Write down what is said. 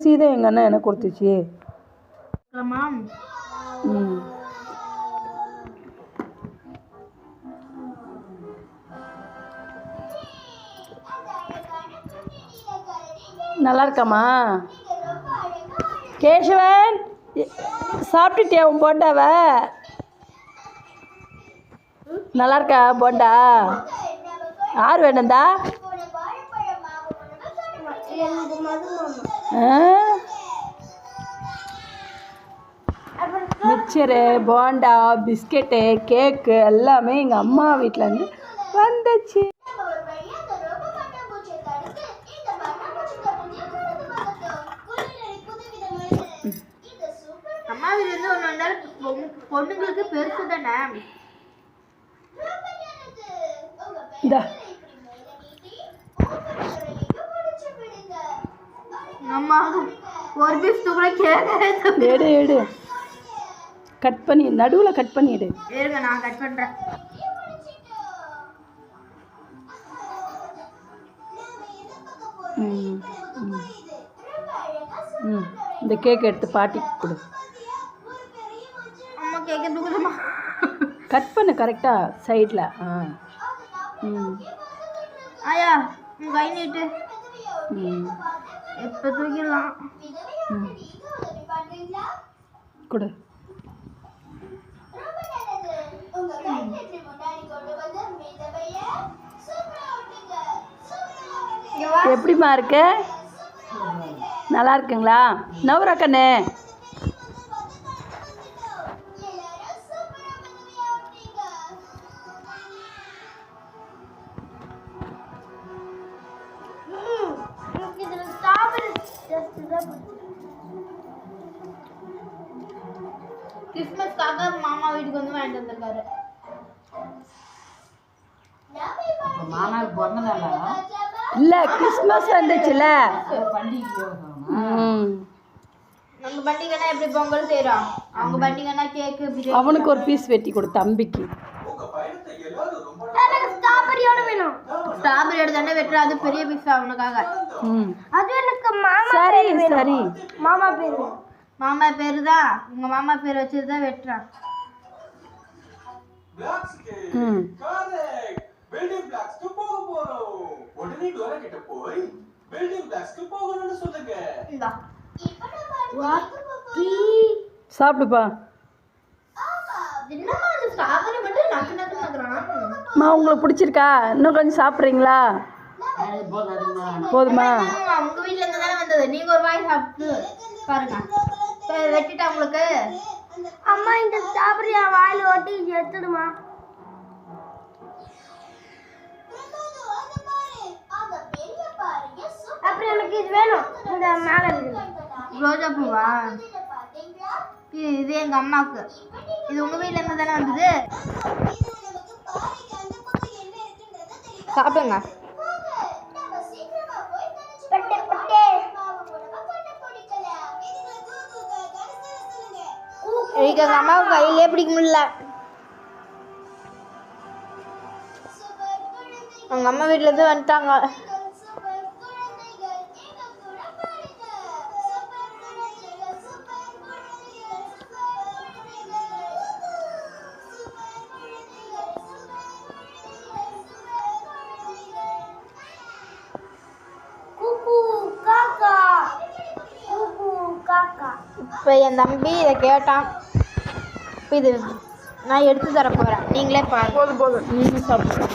சீதை எங்கள் அண்ணா எனக்கு கொடுத்துச்சு. நல்லா இருக்காம்மா? கேசவன் சாப்பிட்டுட்டியா உன் போண்டாவ? நல்லா இருக்கா போண்டா? யார் வேணும்டா? மிக்சரு, போண்டா, பிஸ்கெட்டு, கேக்கு எல்லாமே எங்கள் அம்மா வீட்டிலேருந்து வந்துச்சு. அம்மா வீட்டிலேருந்து ஒன்று வந்தாலும் பொண்ணுங்களுக்கு பெருசு தானே. அம்மா ஒரு பீஸ் கூட கேட்க எடு கட் பண்ணி நடுவில் கட் பண்ணிடு. இருங்க நான் கட் பண்ணுறேன். இந்த கேக் எடுத்து பாட்டிக்கு கொடு. அம்மா கேட்க தூக்குதுமா. கட் பண்ணு கரெக்டாக சைடில். ஆயா உங்கள் கை நீட்டு. எப்போ தூக்கிடலாம் கொடு. எப்படிமா இருக்கு? நல்லா இருக்குங்களா? நவரா கண்ணு கிறிஸ்மஸ்க்காக மாமா வீட்டுக்கு வந்து வாங்கிட்டு வந்திருக்காரு. மாமாவுக்கு பிறந்த நாளா? இல்லை கிறிஸ்மஸ் வந்துச்சுல. நம்ம பண்டிகைனா எப்படி பொங்கல் செய்கிறோம், அவங்க பண்டிகைனா கேக்கு. அவனுக்கு ஒரு பீஸ் வெட்டி கொடு தம்பிக்கு. ஸ்ட்ராபெரியோட வேணும். ஸ்ட்ராபெரியோட தானே வெட்டுற, அது பெரிய பீஸ் அவனுக்காக. அது எனக்கு மாமா சரி சரி. மாமா பேர் மாமா பேரு தான், உங்க மாமா பேர் வச்சு தான் வெட்டுறான். பில்டிங் பிளாக்ஸ்க்கு போக போறோம். உடனே டோரா கிட்ட போய் பில்டிங் பிளாக்ஸ்க்கு போகணும்னு சொல்லுங்க. இந்தா சாப்பிடுப்பா. என்னமா அது ஸ்ட்ராபெரி மட்டும் நக்கு நக்கு நக்குறான். அம்மா உங்களுக்கு பிடிச்சிருக்கா? இன்னும் கொஞ்சம் சாப்பிட்றீங்களா? போதுமா? உங்க வீட்ல இருந்து தானே வந்தது, நீங்க ஒரு வாய் சாப்பிட்டு பாருங்க. வெட்டிட்டா உங்களுக்கு? அம்மா இந்த ஸ்ட்ராபெரி வாயில ஓட்டி எடுத்துடுமா. அப்புறம் எனக்கு இது வேணும், இந்த மேல இருக்கு ரோஜா பூவா. இது எங்க அம்மாவுக்கு. இது உங்க வீட்ல இருந்து தானே வந்தது, சாப்பிடுங்க. எனக்கு எங்க அம்மாவுக்கு கையிலே பிடிக்க முடியல. அவங்க அம்மா வீட்டுல இருந்து வந்துட்டாங்க. இப்போ என் தம்பி இதை கேட்டான். இப்போ இது நான் எடுத்து தர போகிறேன், நீங்களே பாருங்க. போதும் போதும், நீங்கள் சாப்பிடுங்க.